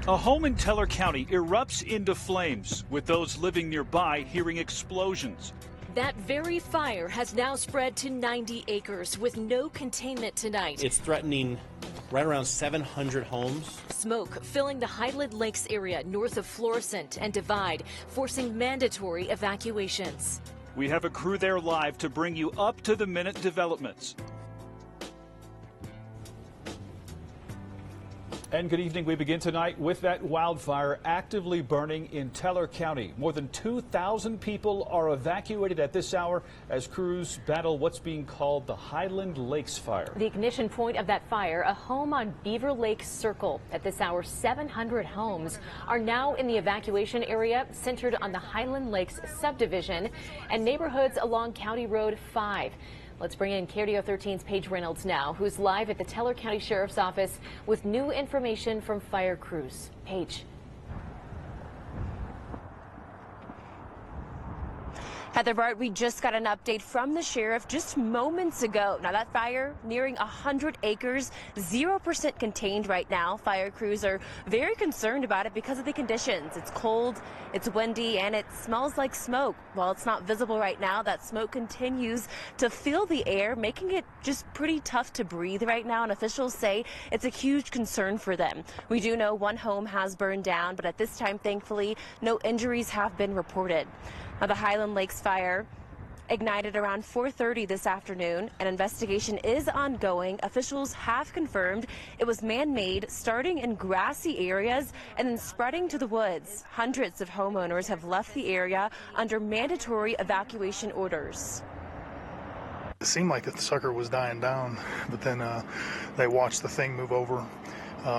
A home in Teller County erupts into flames, with those living nearby hearing explosions. That very fire has now spread to 90 acres with no containment tonight. It's threatening right around 700 homes. Smoke filling the Highland Lakes area north of Florissant and Divide, forcing mandatory evacuations. We have a crew there live to bring you up-to-the-minute developments. And good evening. We begin tonight with that wildfire actively burning in Teller County. More than 2,000 people are evacuated at this hour as crews battle what's being called the Highland Lakes fire. The ignition point of that fire, a home on Beaver Lake Circle. At this hour, 700 homes are now in the evacuation area centered on the Highland Lakes subdivision and neighborhoods along County Road 5. Let's bring in KRDO 13's Paige Reynolds now, who's live at the Teller County Sheriff's Office with new information from fire crews. Paige. Heather Bart, we just got an update from the sheriff just moments ago. Now that fire nearing 100 acres, 0% contained right now. Fire crews are very concerned about it because of the conditions. It's cold, it's windy, and it smells like smoke. While it's not visible right now, that smoke continues to fill the air, making it just pretty tough to breathe right now. And officials say it's a huge concern for them. We do know one home has burned down, but at this time, thankfully, no injuries have been reported. Now, the Highland Lakes fire ignited around 4:30 this afternoon. An investigation is ongoing. Officials have confirmed it was man-made, starting in grassy areas and then spreading to the woods. Hundreds of homeowners have left the area under mandatory evacuation orders. It seemed like the sucker was dying down, but then they watched the thing move over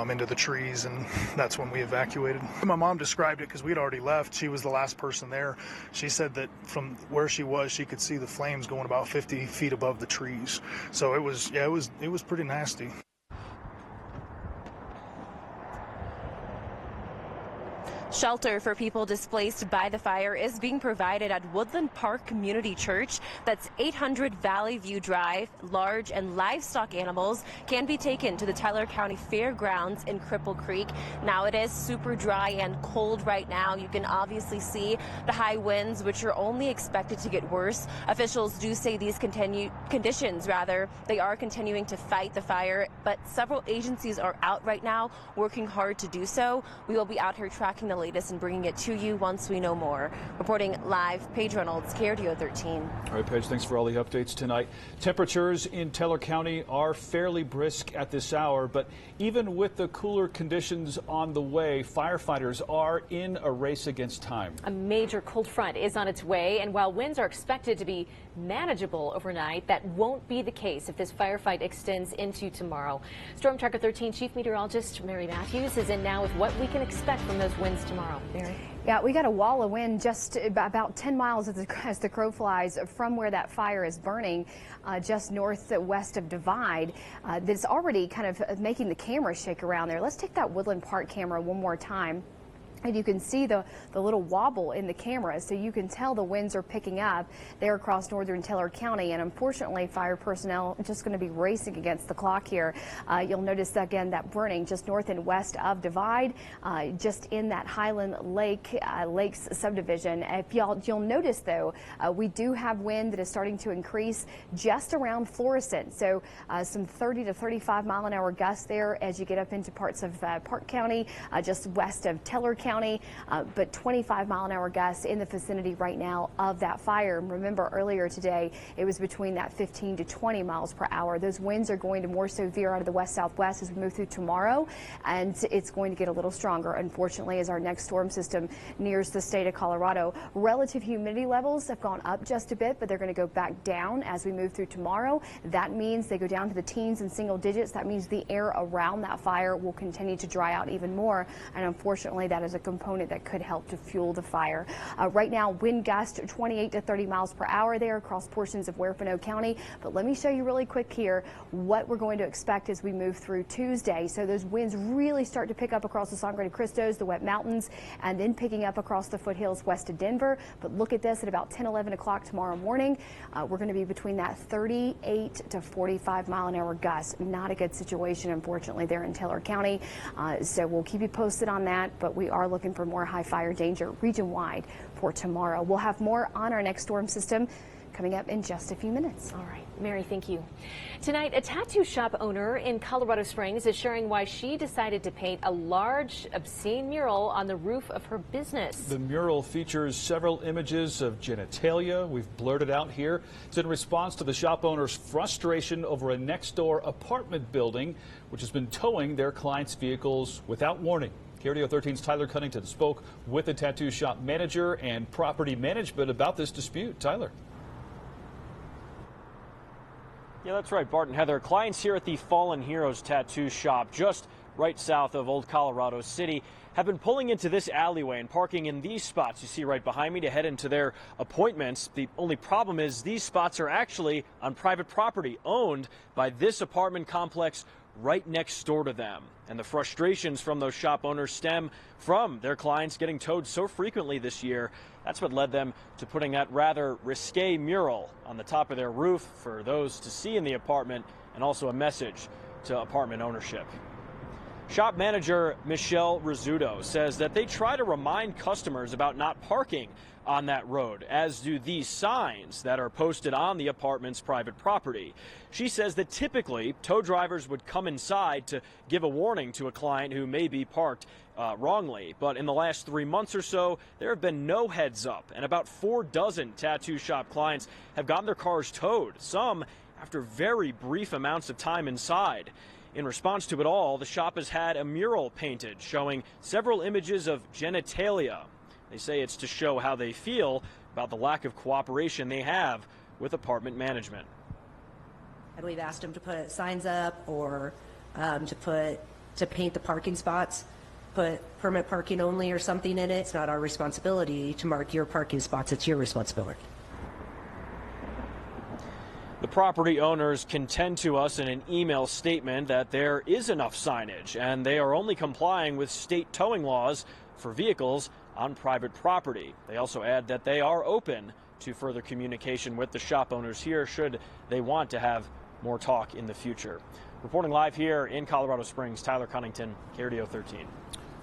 into the trees, and that's when we evacuated. My mom described it because we'd already left. She was the last person there. She said that from where she was, she could see the flames going about 50 feet above the trees. So it was pretty nasty. Shelter for people displaced by the fire is being provided at Woodland Park Community Church. That's 800 Valley View Drive. Large and livestock animals can be taken to the Teller County Fairgrounds in Cripple Creek. Now it is super dry and cold right now. You can obviously see the high winds, which are only expected to get worse. Officials do say these conditions, they are continuing to fight the fire, but several agencies are out right now working hard to do so. We will be out here tracking the latest and bringing it to you once we know more. Reporting live, Paige Reynolds, KRDO 13. All right, Paige, thanks for all the updates tonight. Temperatures in Teller County are fairly brisk at this hour, but even with the cooler conditions on the way, firefighters are in a race against time. A major cold front is on its way, and while winds are expected to be manageable overnight, that won't be the case if this firefight extends into tomorrow. Storm Tracker 13 Chief Meteorologist Mary Matthews is in now with what we can expect from those winds tomorrow. Mary? Yeah, we got a wall of wind just about 10 miles as the crow flies from where that fire is burning, just northwest of Divide. That's already kind of making the camera shake around there. Let's take that Woodland Park camera one more time. And you can see the little wobble in the camera, so you can tell the winds are picking up there across northern Teller County. And unfortunately, fire personnel are just going to be racing against the clock here. You'll notice again that burning just north and west of Divide, just in that Highland Lakes subdivision. If you'll notice though, we do have wind that is starting to increase just around Florissant. So some 30 to 35 mile an hour gusts there as you get up into parts of Park County, just west of Teller County. But 25 mile an hour gusts in the vicinity right now of that fire. And remember earlier today, it was between that 15 to 20 miles per hour. Those winds are going to more so veer out of the west-southwest as we move through tomorrow, and it's going to get a little stronger, unfortunately, as our next storm system nears the state of Colorado. Relative humidity levels have gone up just a bit, but they're going to go back down as we move through tomorrow. That means they go down to the teens and single digits. That means the air around that fire will continue to dry out even more, and unfortunately, that is a component that could help to fuel the fire. Right now, wind gusts 28 to 30 miles per hour there across portions of Huerfano County. But let me show you really quick here what we're going to expect as we move through Tuesday. So those winds really start to pick up across the Sangre de Cristos, the Wet Mountains, and then picking up across the foothills west of Denver. But look at this at about 10, 11 o'clock tomorrow morning. We're going to be between that 38 to 45 mile an hour gusts. Not a good situation, unfortunately, there in Taylor County. So we'll keep you posted on that, but we are looking for more high fire danger region-wide for tomorrow. We'll have more on our next storm system coming up in just a few minutes. All right, Mary, thank you. Tonight, a tattoo shop owner in Colorado Springs is sharing why she decided to paint a large, obscene mural on the roof of her business. The mural features several images of genitalia. We've blurred it out here. It's in response to the shop owner's frustration over a next-door apartment building, which has been towing their clients' vehicles without warning. KRDO 13's Tyler Cunnington spoke with the tattoo shop manager and property management about this dispute. Tyler. Yeah, that's right, Bart and Heather. Clients here at the Fallen Heroes tattoo shop just right south of Old Colorado City have been pulling into this alleyway and parking in these spots you see right behind me to head into their appointments. The only problem is these spots are actually on private property owned by this apartment complex right next door to them. And the frustrations from those shop owners stem from their clients getting towed so frequently this year. That's what led them to putting that rather risque mural on the top of their roof for those to see in the apartment, and also a message to apartment ownership. Shop manager Michelle Rizzuto says that they try to remind customers about not parking on that road, as do these signs that are posted on the apartment's private property. She says that typically tow drivers would come inside to give a warning to a client who may be parked wrongly. But in the last 3 months or so, there have been no heads up, and about 4 dozen tattoo shop clients have gotten their cars towed, some after very brief amounts of time inside. In response to it all, the shop has had a mural painted showing several images of genitalia. They say it's to show how they feel about the lack of cooperation they have with apartment management. We've asked them to put signs up or to paint the parking spots, put permit parking only or something in it. It's not our responsibility to mark your parking spots. It's your responsibility. The property owners contend to us in an email statement that there is enough signage and they are only complying with state towing laws for vehicles on private property. They also add that they are open to further communication with the shop owners here should they want to have more talk in the future. Reporting live here in Colorado Springs, Tyler Cunnington, KRDO 13.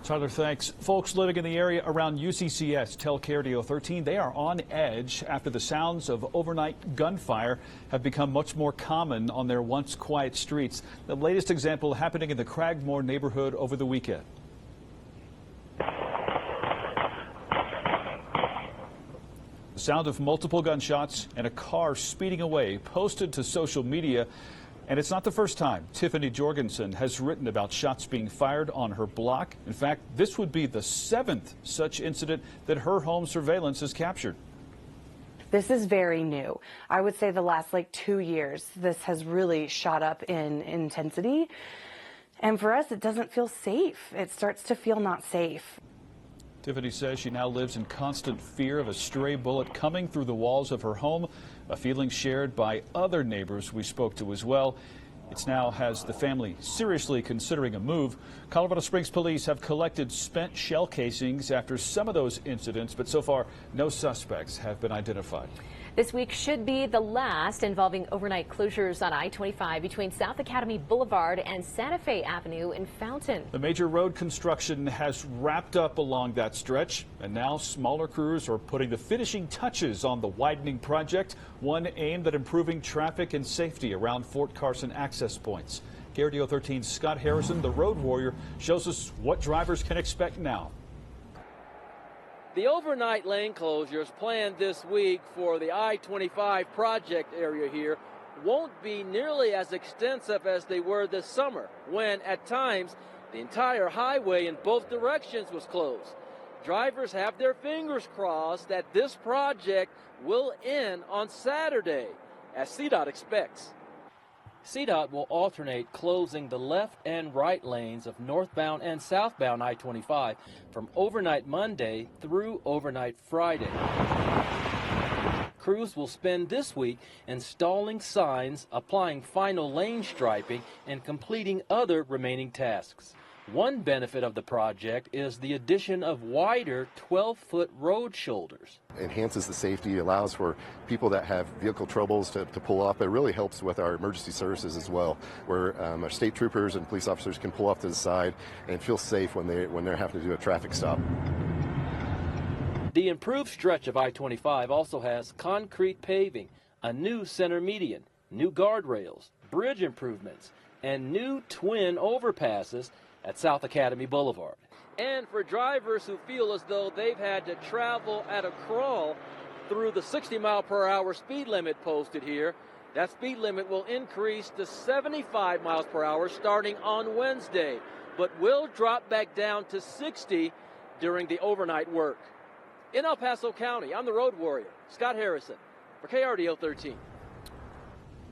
Tyler, thanks. Folks living in the area around UCCS tell KRDO 13 they are on edge after the sounds of overnight gunfire have become much more common on their once quiet streets. The latest example happening in the Cragmore neighborhood over the weekend. The sound of multiple gunshots and a car speeding away posted to social media. And it's not the first time Tiffany Jorgensen has written about shots being fired on her block. In fact, this would be the 7th such incident that her home surveillance has captured. This is very new. I would say the last 2 years, this has really shot up in intensity. And for us, it doesn't feel safe. It starts to feel not safe. Tiffany says she now lives in constant fear of a stray bullet coming through the walls of her home, a feeling shared by other neighbors we spoke to as well. It now has the family seriously considering a move. Colorado Springs police have collected spent shell casings after some of those incidents, but so far no suspects have been identified. This week should be the last involving overnight closures on I-25 between South Academy Boulevard and Santa Fe Avenue in Fountain. The major road construction has wrapped up along that stretch, and now smaller crews are putting the finishing touches on the widening project, one aimed at improving traffic and safety around Fort Carson access points. KRDO 13's Scott Harrison, the road warrior, shows us what drivers can expect now. The overnight lane closures planned this week for the I-25 project area here won't be nearly as extensive as they were this summer, when at times the entire highway in both directions was closed. Drivers have their fingers crossed that this project will end on Saturday, as CDOT expects. CDOT will alternate closing the left and right lanes of northbound and southbound I-25 from overnight Monday through overnight Friday. Crews will spend this week installing signs, applying final lane striping, and completing other remaining tasks. One benefit of the project is the addition of wider 12-foot road shoulders. Enhances the safety, allows for people that have vehicle troubles to pull off. It really helps with our emergency services as well, where our state troopers and police officers can pull off to the side and feel safe when they're having to do a traffic stop. The improved stretch of I-25 also has concrete paving, a new center median, new guardrails, bridge improvements, and new twin overpasses at South Academy Boulevard. And for drivers who feel as though they've had to travel at a crawl through the 60-mile-per-hour speed limit posted here, that speed limit will increase to 75 miles per hour starting on Wednesday, but will drop back down to 60 during the overnight work. In El Paso County, I'm the road warrior, Scott Harrison, for KRDO 13. Of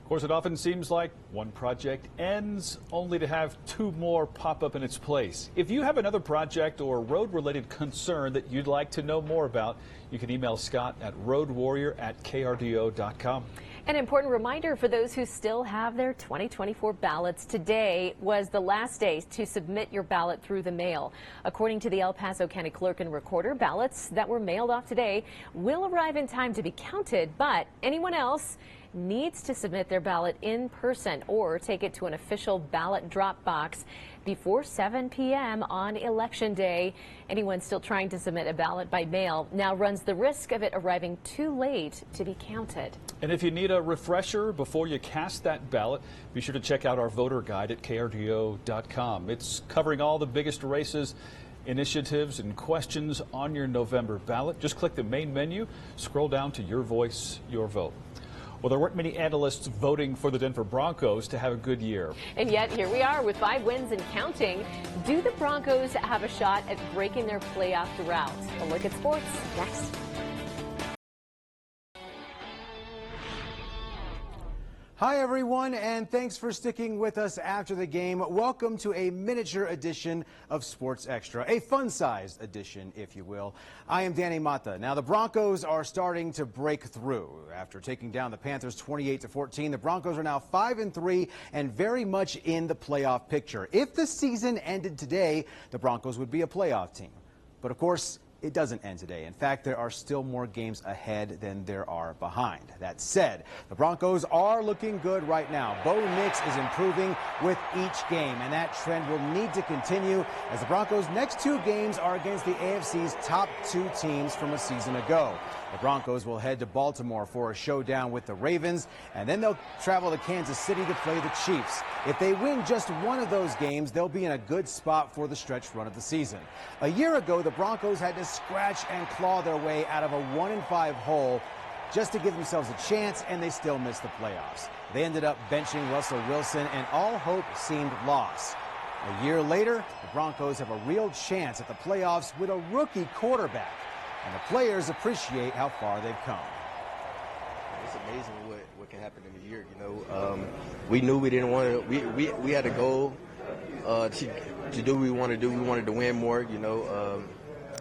course, it often seems like one project ends only to have two more pop up in its place. If you have another project or road-related concern that you'd like to know more about, you can email Scott at roadwarrior@krdo.com. An important reminder for those who still have their 2024 ballots. Today was the last day to submit your ballot through the mail. According to the El Paso County Clerk and Recorder, ballots that were mailed off today will arrive in time to be counted, but anyone else needs to submit their ballot in person or take it to an official ballot drop box before 7 p.m. on Election Day. Anyone still trying to submit a ballot by mail now runs the risk of it arriving too late to be counted. And if you need a refresher before you cast that ballot, be sure to check out our voter guide at krdo.com. It's covering all the biggest races, initiatives, and questions on your November ballot. Just click the main menu, scroll down to Your Voice, Your Vote. Well, there weren't many analysts voting for the Denver Broncos to have a good year. And yet here we are with 5 wins and counting. Do the Broncos have a shot at breaking their playoff drought? A look at sports next. Hi, everyone, and thanks for sticking with us after the game. Welcome to a miniature edition of Sports Extra, a fun-sized edition, if you will. I am Danny Mata. Now, the Broncos are starting to break through. After taking down the Panthers 28-14, the Broncos are now 5-3 and very much in the playoff picture. If the season ended today, the Broncos would be a playoff team. But, of course, it doesn't end today. In fact, there are still more games ahead than there are behind. That said, the Broncos are looking good right now. Bo Nix is improving with each game, and that trend will need to continue as the Broncos' next 2 games are against the AFC's top 2 teams from a season ago. The Broncos will head to Baltimore for a showdown with the Ravens, and then they'll travel to Kansas City to play the Chiefs. If they win just one of those games, they'll be in a good spot for the stretch run of the season. A year ago, the Broncos had to scratch and claw their way out of a 1-5 hole just to give themselves a chance, and they still missed the playoffs. They ended up benching Russell Wilson, and all hope seemed lost. A year later, the Broncos have a real chance at the playoffs with a rookie quarterback. And the players appreciate how far they've come. It's amazing what can happen in a year, you know. We knew we didn't want to, we had a goal to do what we wanted to do. We wanted to win more, you know.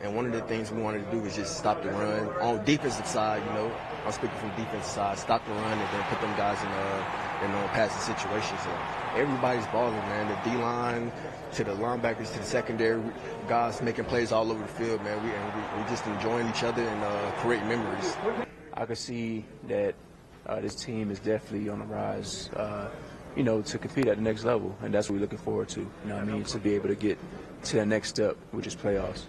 And one of the things we wanted to do was just stop the run. On defensive side, you know, I'm speaking from defensive side, stop the run and then put them guys in passing situations. And everybody's balling, man. The D-line to the linebackers to the secondary guys making plays all over the field, man. We just enjoying each other and creating memories. I could see that this team is definitely on the rise, you know, to compete at the next level. And that's what we're looking forward to, you know what I mean, to be able to get to the next step, which is playoffs.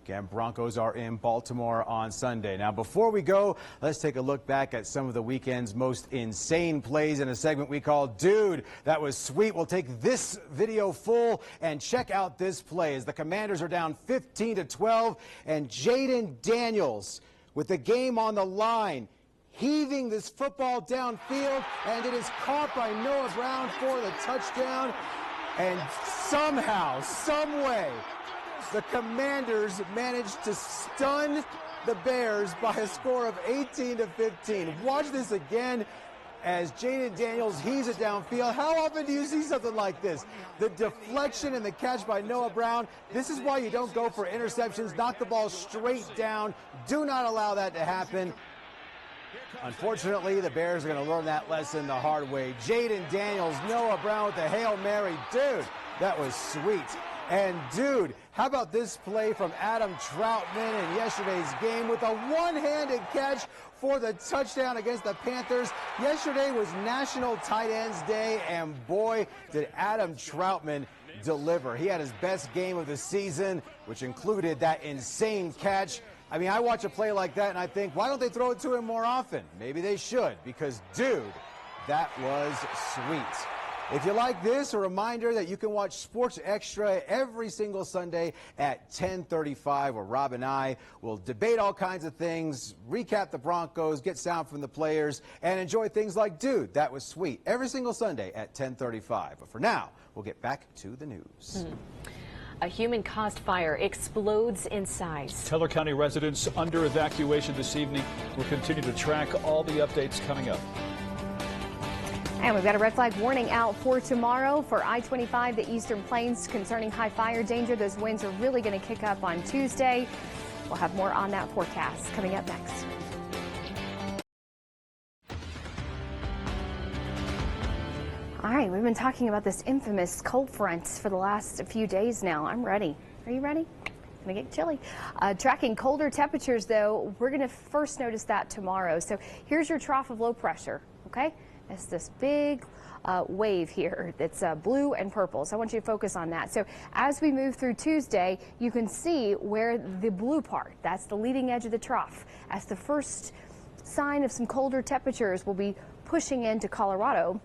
Again, Broncos are in Baltimore on Sunday. Now, before we go, let's take a look back at some of the weekend's most insane plays in a segment we call Dude, That Was Sweet. We'll take this video full and check out this play as the Commanders are down 15-12, and Jaden Daniels with the game on the line, heaving this football downfield, and it is caught by Noah Brown for the touchdown. And somehow, some way, the Commanders managed to stun the Bears by a score of 18-15. Watch this again as Jaden Daniels heaves it downfield. How often do you see something like this? The deflection and the catch by Noah Brown. This is why you don't go for interceptions. Knock the ball straight down. Do not allow that to happen. Unfortunately, the Bears are going to learn that lesson the hard way. Jaden Daniels, Noah Brown with the Hail Mary. Dude, that was sweet. And dude, how about this play from Adam Troutman in yesterday's game with a one-handed catch for the touchdown against the Panthers. Yesterday was National Tight Ends Day, and boy, did Adam Troutman deliver. He had his best game of the season, which included that insane catch. I mean, I watch a play like that and I think, why don't they throw it to him more often? Maybe they should, because dude, that was sweet. If you like this, a reminder that you can watch Sports Extra every single Sunday at 10:35, where Rob and I will debate all kinds of things, recap the Broncos, get sound from the players, and enjoy things like Dude, That Was Sweet, every single Sunday at 10:35. But for now, we'll get back to the news. A human-caused fire explodes in size. Teller County residents under evacuation this evening. We'll continue to track all the updates coming up. And we've got a red flag warning out for tomorrow for I-25, the Eastern Plains, concerning high fire danger. Those winds are really going to kick up on Tuesday. We'll have more on that forecast coming up next. All right, we've been talking about this infamous cold front for the last few days now. I'm ready. Are you ready? Gonna get chilly. Tracking colder temperatures, though, we're going to first notice that tomorrow. So here's your trough of low pressure, okay? It's this big wave here that's blue and purple. So I want you to focus on that. So as we move through Tuesday, you can see where the blue part, that's the leading edge of the trough. As the first sign of some colder temperatures will be pushing into Colorado.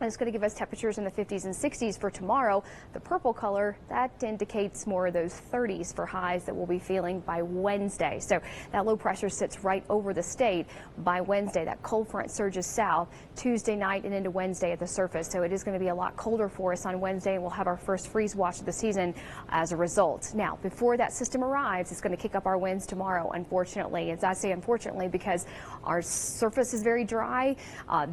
And it's going to give us temperatures in the 50s and 60s for tomorrow. The purple color, that indicates more of those 30s for highs that we'll be feeling by Wednesday. So that low pressure sits right over the state by Wednesday. That cold front surges south Tuesday night and into Wednesday at the surface. So it is going to be a lot colder for us on Wednesday, and we'll have our first freeze watch of the season as a result. Now, before that system arrives, it's going to kick up our winds tomorrow, unfortunately. As I say unfortunately, because our surface is very dry.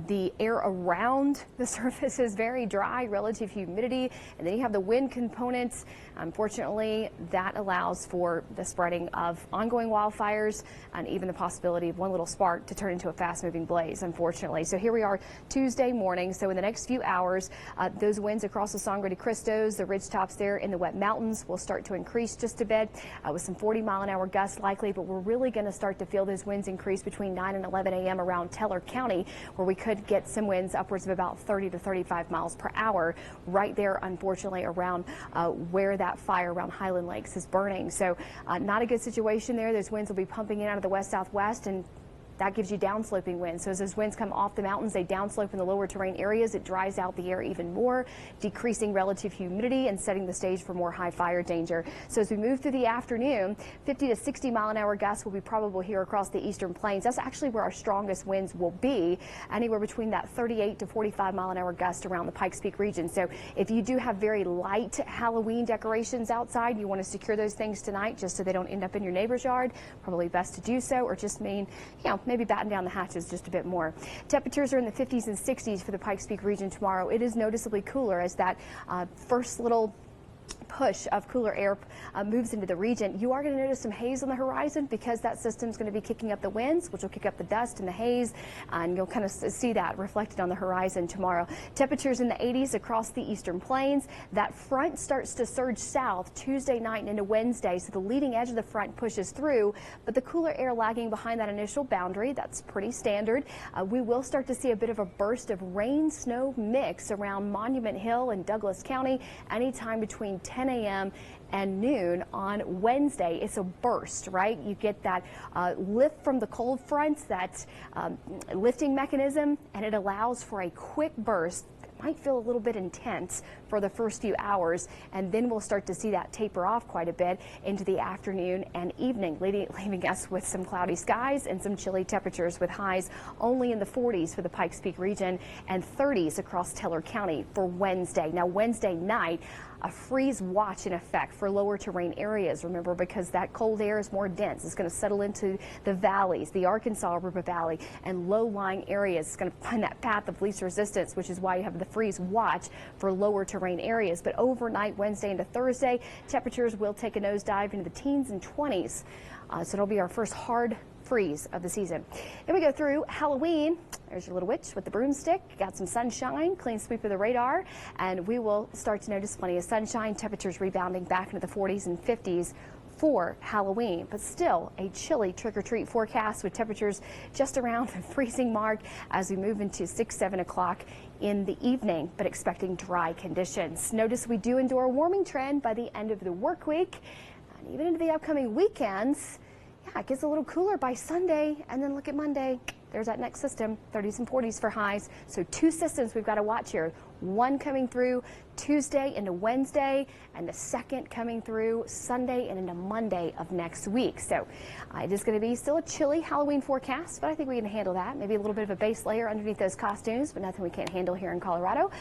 The air around the surface is very dry, relative humidity, and then you have the wind components. Unfortunately, that allows for the spreading of ongoing wildfires and even the possibility of one little spark to turn into a fast-moving blaze, unfortunately. So here we are Tuesday morning. So in the next few hours, those winds across the Sangre de Cristos, the ridge tops there in the wet mountains will start to increase just a bit with some 40-mile-an-hour gusts likely, but we're really going to start to feel those winds increase between 9 and 11 a.m. around Teller County, where we could get some winds upwards of about 30 to 35 miles per hour right there, unfortunately, around where that fire around Highland Lakes is burning. So not a good situation there. Those winds will be pumping in out of the west-southwest, and that gives you downsloping winds. So as those winds come off the mountains, they downslope in the lower terrain areas. It dries out the air even more, decreasing relative humidity and setting the stage for more high fire danger. So as we move through the afternoon, 50 to 60-mile-an-hour gusts will be probable here across the Eastern Plains. That's actually where our strongest winds will be, anywhere between that 38 to 45-mile-an-hour gust around the Pikes Peak region. So if you do have very light Halloween decorations outside, you want to secure those things tonight just so they don't end up in your neighbor's yard. Probably best to do so, or just mean, maybe batten down the hatches just a bit more. Temperatures are in the 50s and 60s for the Pikes Peak region tomorrow. It is noticeably cooler as that first little push of cooler air moves into the region. You are going to notice some haze on the horizon because that system is going to be kicking up the winds, which will kick up the dust and the haze, and you'll kind of see that reflected on the horizon tomorrow. Temperatures in the 80s across the Eastern Plains. That front starts to surge south Tuesday night and into Wednesday, so the leading edge of the front pushes through, but the cooler air lagging behind that initial boundary. That's pretty standard. We will start to see a bit of a burst of rain-snow mix around Monument Hill and Douglas County anytime between 10 a.m. and noon on Wednesday. It's a burst, right? You get that lift from the cold fronts, that lifting mechanism, and it allows for a quick burst that might feel a little bit intense for the first few hours, and then we'll start to see that taper off quite a bit into the afternoon and evening, leaving us with some cloudy skies and some chilly temperatures with highs only in the 40s for the Pikes Peak region and 30s across Teller County for Wednesday. Now, Wednesday night, a freeze watch in effect for lower terrain areas. Remember, because that cold air is more dense. It's going to settle into the valleys, the Arkansas River Valley, and low-lying areas. It's going to find that path of least resistance, which is why you have the freeze watch for lower terrain areas. But overnight, Wednesday into Thursday, temperatures will take a nosedive into the teens and 20s. So it'll be our first hard freeze of the season. Then we go through Halloween. There's your little witch with the broomstick. Got some sunshine, clean sweep of the radar, and we will start to notice plenty of sunshine. Temperatures rebounding back into the 40s and 50s for Halloween, but still a chilly trick-or-treat forecast with temperatures just around the freezing mark as we move into 6-7 o'clock in the evening, but expecting dry conditions. Notice we do endure a warming trend by the end of the work week and even into the upcoming weekends. Yeah, it gets a little cooler by Sunday, and then look at Monday. There's that next system, 30s and 40s for highs. So two systems we've got to watch here. One coming through Tuesday into Wednesday, and the second coming through Sunday and into Monday of next week. So it is going to be still a chilly Halloween forecast, but I think we can handle that. Maybe a little bit of a base layer underneath those costumes, but nothing we can't handle here in Colorado.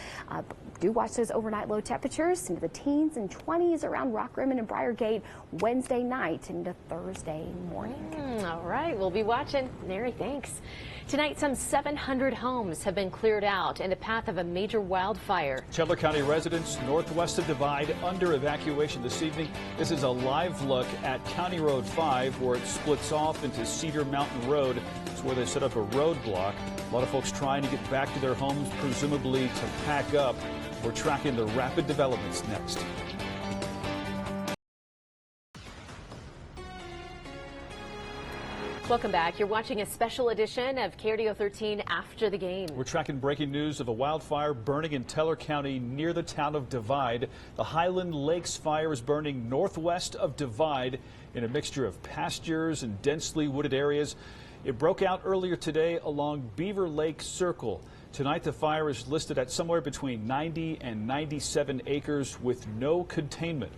Do watch those overnight low temperatures into the teens and 20s around Rock Rimmon and Briargate Wednesday night into Thursday morning. All right, we'll be watching. Mary, thanks. Tonight, some 700 homes have been cleared out in the path of a major wildfire. Teller County residents northwest of Divide under evacuation this evening. This is a live look at County Road 5 where it splits off into Cedar Mountain Road. It's where they set up a roadblock. A lot of folks trying to get back to their homes, presumably to pack up. We're tracking the rapid developments next. Welcome back. You're watching a special edition of KRDO 13 After the Game. We're tracking breaking news of a wildfire burning in Teller County near the town of Divide. The Highland Lakes fire is burning northwest of Divide in a mixture of pastures and densely wooded areas. It broke out earlier today along Beaver Lake Circle. Tonight, the fire is listed at somewhere between 90 and 97 acres with no containment.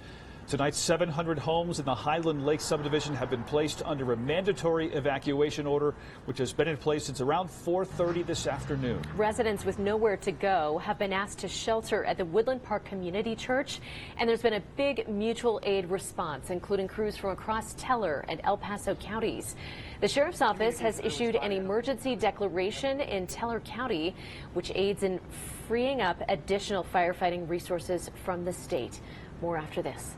Tonight, 700 homes in the Highland Lake subdivision have been placed under a mandatory evacuation order, which has been in place since around 4:30 this afternoon. Residents with nowhere to go have been asked to shelter at the Woodland Park Community Church, and there's been a big mutual aid response, including crews from across Teller and El Paso counties. The Sheriff's Office has issued an emergency declaration in Teller County, which aids in freeing up additional firefighting resources from the state. More after this.